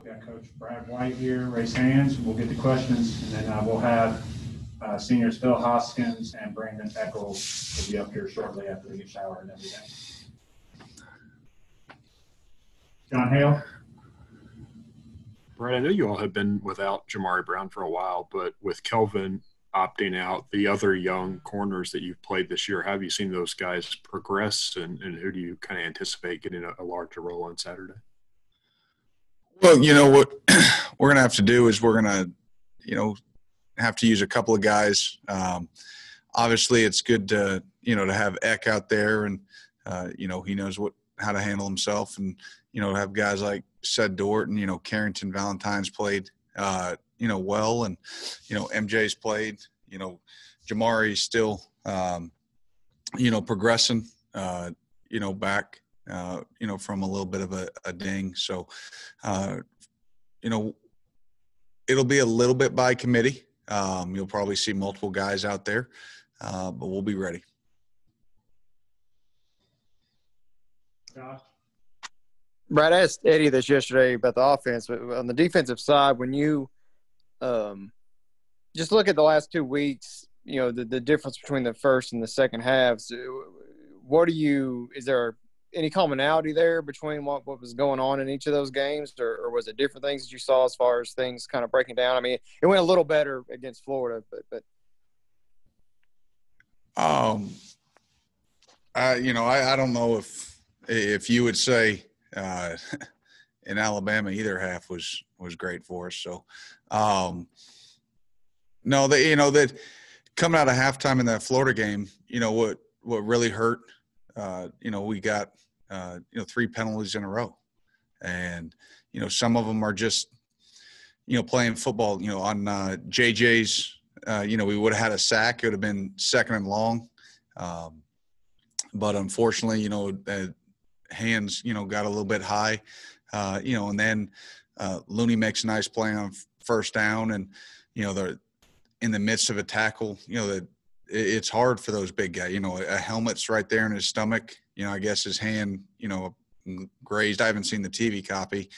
Got Coach Brad White here. Raise hands. We'll get the questions, and then we'll have seniors Phil Hoskins and Brandon Eccles will be up here shortly after they get showered and everything. John Hale. Brad, I know you all have been without Jamari Brown for a while, but with Kelvin opting out, the other young corners that you've played this year, have you seen those guys progress, and who do you kind of anticipate getting a larger role on Saturday? Well, you know what we're going to have to do is we're going to, have to use a couple of guys. Obviously, it's good to, to have Eck out there, and, he knows how to handle himself, and, have guys like Sed Dort and, Carrington Valentine's played, well, and, MJ's played, Jamari's still, progressing, back, from a little bit of a ding. So, it'll be a little bit by committee. You'll probably see multiple guys out there, but we'll be ready. Josh? Brad, I asked Eddie this yesterday about the offense, but on the defensive side, when you just look at the last 2 weeks, the difference between the first and the second halves, is there any commonality there between what was going on in each of those games, or was it different things that you saw as far as things kind of breaking down? I mean, it went a little better against Florida, but I don't know if you would say in Alabama either half was great for us. So, no, that coming out of halftime in that Florida game, what really hurt, we got 3 penalties in a row, and some of them are just playing football. On JJ's, we would have had a sack; it would have been second and long, but unfortunately, hands got a little bit high, and then Looney makes a nice play on first down, and they're in the midst of a tackle. It's hard for those big guys. A helmet's right there in his stomach. I guess his hand, grazed. I haven't seen the TV copy.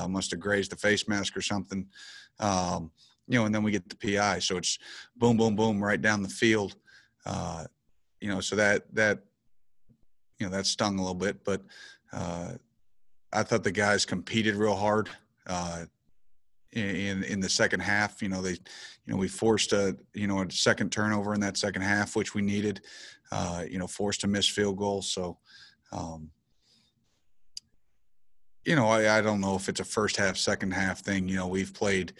Must have grazed the face mask or something. And then we get the PI. So it's boom, boom, boom right down the field. So that stung a little bit. But I thought the guys competed real hard in the second half. We forced a second turnover in that second half, which we needed. Forced a missed field goal. So, I don't know if it's a first half, second half thing. We've played,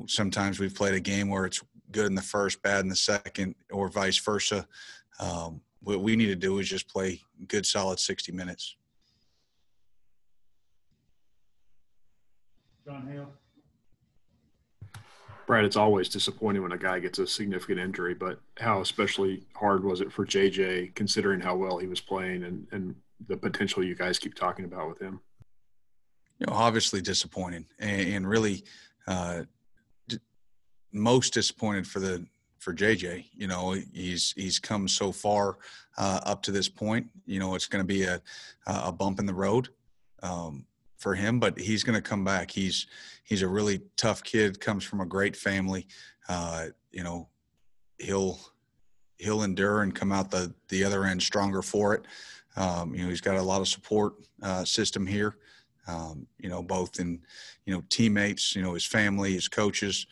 sometimes we've played a game where it's good in the first, bad in the second, or vice versa. What we need to do is just play good, solid 60 minutes. John Hale. Brad, it's always disappointing when a guy gets a significant injury, but how especially hard was it for JJ, considering how well he was playing and the potential you guys keep talking about with him? Obviously disappointing, and really most disappointed for JJ. He's come so far up to this point. It's going to be a bump in the road for him, but he's going to come back. He's a really tough kid, comes from a great family. He'll endure and come out the other end stronger for it. He's got a lot of support system here. Both in, teammates, his family, his coaches,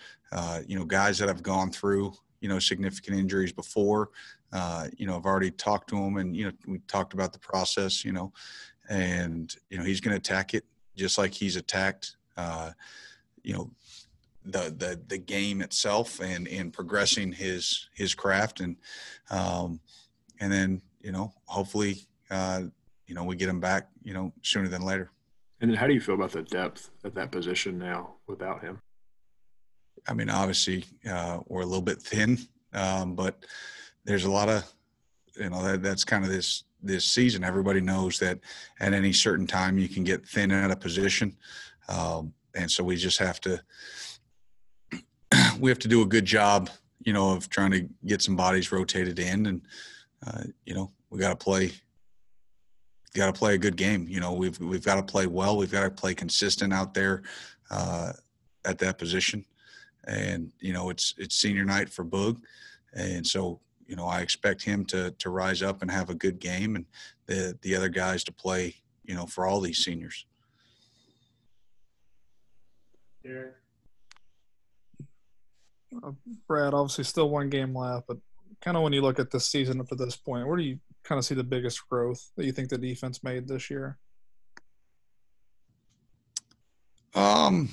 guys that have gone through, significant injuries before. I've already talked to him, and, we talked about the process, and, he's going to attack it just like he's attacked, the game itself and progressing his craft. And then, hopefully, we get him back, sooner than later. And then how do you feel about the depth at that position now without him? I mean, obviously, we're a little bit thin, but there's a lot of, that's kind of this season. Everybody knows that at any certain time you can get thin at a position. And so we just have to do a good job, of trying to get some bodies rotated in, and, we got to play a good game. We've got to play well. We've got to play consistent out there. at that position. And, it's senior night for Boog. And so, I expect him to rise up and have a good game, and the other guys to play, for all these seniors. Derek? Brad, obviously still one game left, but kind of when you look at this season up to this point, where do you kind of see the biggest growth that you think the defense made this year? I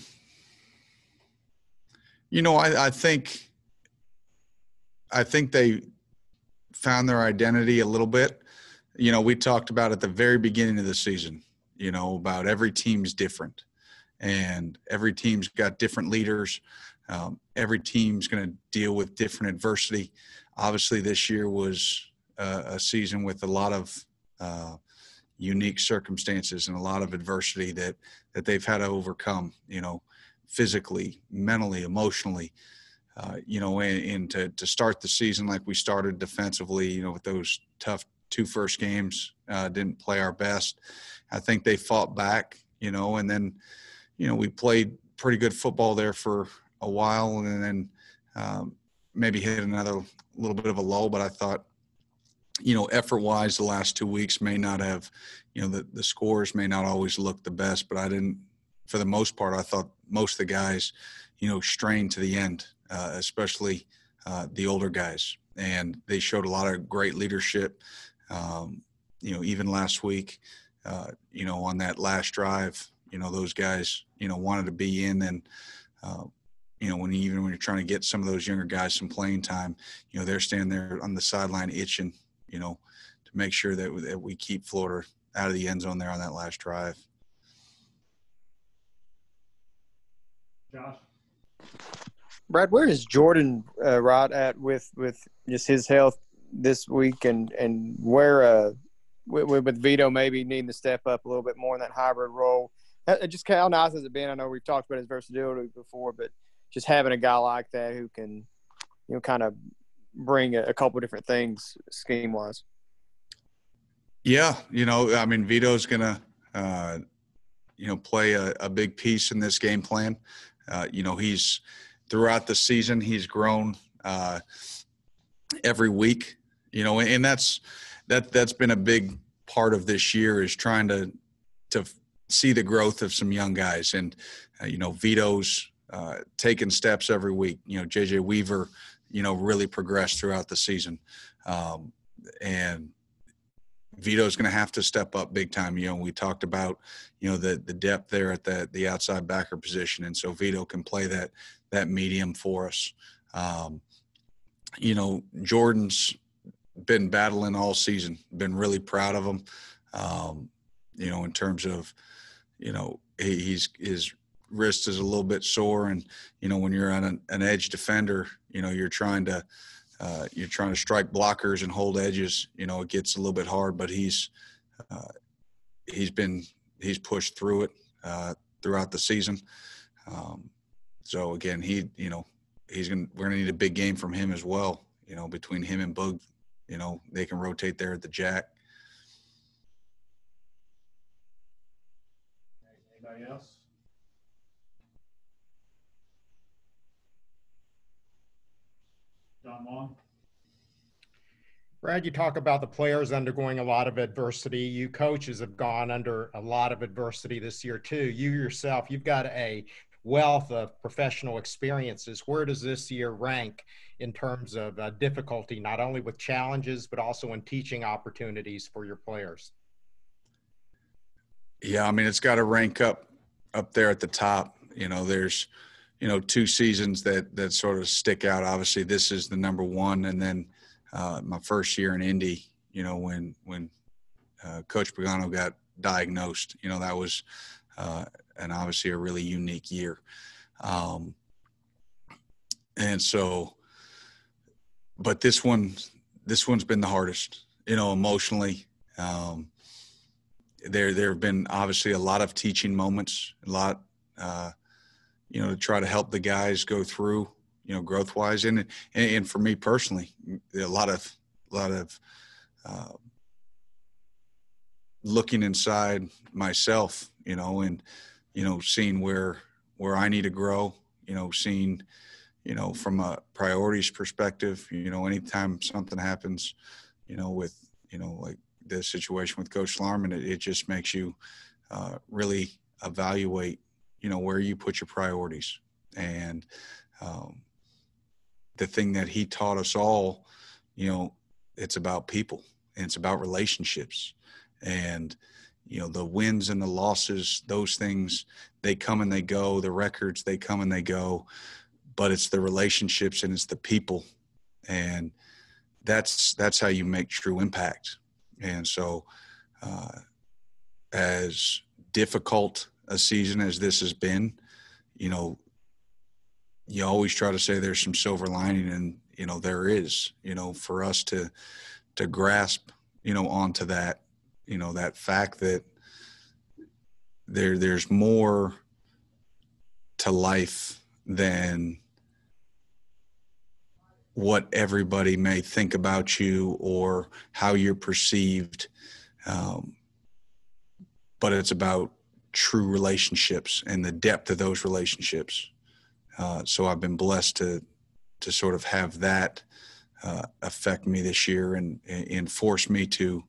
think they found their identity a little bit. We talked about at the very beginning of the season, about every team's different, and every team's got different leaders. Every team's going to deal with different adversity. Obviously, this year was a season with a lot of unique circumstances and a lot of adversity that they've had to overcome, physically, mentally, emotionally, and to start the season like we started defensively, with those tough two first games, didn't play our best. I think they fought back, and then, we played pretty good football there for a while, and then maybe hit another little bit of a lull. But I thought, effort-wise, the last 2 weeks may not have, the scores may not always look the best, but for the most part, I thought most of the guys, strained to the end, especially the older guys. And they showed a lot of great leadership, even last week, on that last drive, those guys, wanted to be in. And, when you're trying to get some of those younger guys some playing time, they're standing there on the sideline itching, to make sure that we keep Florida out of the end zone there on that last drive. Josh? Brad, where is Jordan Rod at with just his health this week, and where with Vito maybe needing to step up a little bit more in that hybrid role? Just how nice has it been? I know we've talked about his versatility before, but just having a guy like that who can, kind of bring a couple different things scheme-wise. Yeah, Vito's going to, play a big piece in this game plan. He's throughout the season, he's grown every week, and that's been a big part of this year, is trying to see the growth of some young guys. And, Vito's taking steps every week. JJ Weaver, really progressed throughout the season. And Vito's going to have to step up big time. We talked about, the depth there at the outside backer position. And so Vito can play that medium for us. Jordan's been battling all season, been really proud of him. In terms of, his wrist is a little bit sore, and, when you're on an edge defender, you're trying to strike blockers and hold edges, it gets a little bit hard, but he's pushed through it throughout the season. So again, we're gonna need a big game from him as well. Between him and Boog, they can rotate there at the jack. Anybody else? John Long? Brad, you talk about the players undergoing a lot of adversity. You coaches have gone under a lot of adversity this year too. You yourself, you've got a wealth of professional experiences. Where does this year rank in terms of difficulty, not only with challenges, but also in teaching opportunities for your players? Yeah, it's got to rank up there at the top. There's, 2 seasons that sort of stick out. Obviously, this is the number one, and then my first year in Indy, when Coach Pagano got diagnosed, that was and obviously a really unique year. And so, but this one's been the hardest, emotionally. There have been obviously a lot of teaching moments, a lot, to try to help the guys go through, growth wise. And for me personally, a lot of looking inside myself, and, seeing where where I need to grow, seeing, from a priorities perspective, anytime something happens, with, like this situation with Coach Larman, it just makes you really evaluate, where you put your priorities. And the thing that he taught us all, it's about people and it's about relationships. And, the wins and the losses, those things, they come and they go. The records, they come and they go. But it's the relationships and it's the people. And that's how you make true impact. And so as difficult a season as this has been, you always try to say there's some silver lining, and, there is, for us to grasp, onto that, that fact that there's more to life than what everybody may think about you or how you're perceived. But it's about true relationships and the depth of those relationships. So I've been blessed to sort of have that affect me this year and force me to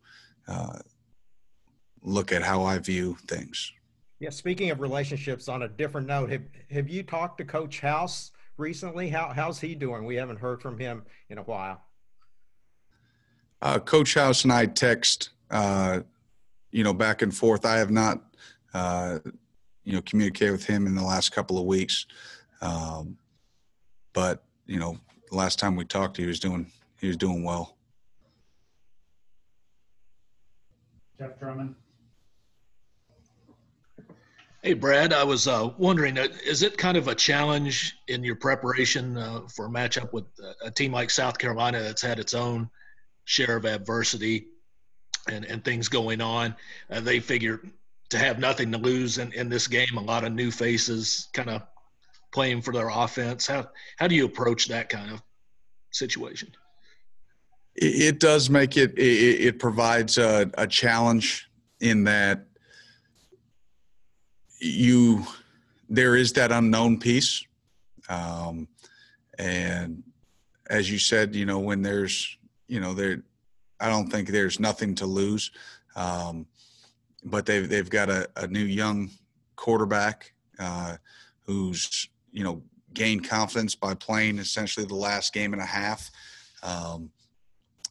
look at how I view things. Yeah. Speaking of relationships, on a different note, have you talked to Coach House recently? How's he doing? We haven't heard from him in a while. Coach House and I text, back and forth. I have not, communicated with him in the last couple of weeks. But, the last time we talked, he was doing well. Jeff Drummond. Hey, Brad, I was wondering, is it kind of a challenge in your preparation for a matchup with a team like South Carolina that's had its own share of adversity and things going on? They figure to have nothing to lose in this game, a lot of new faces kind of playing for their offense. How do you approach that kind of situation? It does make it provides a challenge in that there is that unknown piece. And as you said, when there's, I don't think there's nothing to lose. But they've got a new young quarterback who's, gained confidence by playing essentially the last game and a half.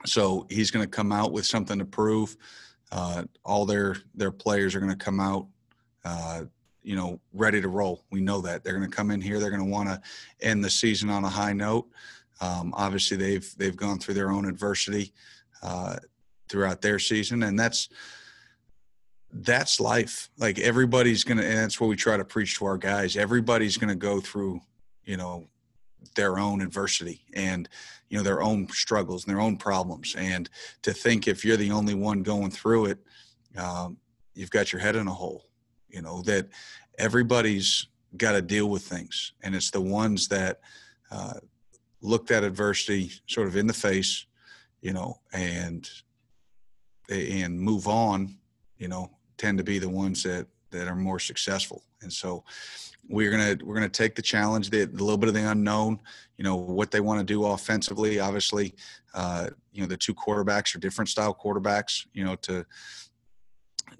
So he's going to come out with something to prove. All their players are going to come out, ready to roll. We know that they're going to come in here. They're going to want to end the season on a high note. Obviously they've gone through their own adversity throughout their season, and that's life. Like everybody's going to, and that's what we try to preach to our guys. Everybody's going to go through, their own adversity and, their own struggles and their own problems. And to think if you're the only one going through it, you've got your head in a hole, that everybody's got to deal with things. And it's the ones that looked at adversity sort of in the face, and move on, tend to be the ones that are more successful. And so we're gonna take the challenge, the little bit of the unknown, what they want to do offensively. Obviously, the two quarterbacks are different style quarterbacks.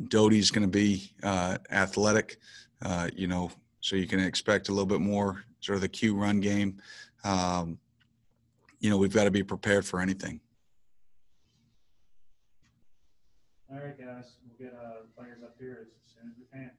Doty's going to be athletic, so you can expect a little bit more sort of the Q run game. We've got to be prepared for anything. All right, guys, we'll get players up here as soon as we can.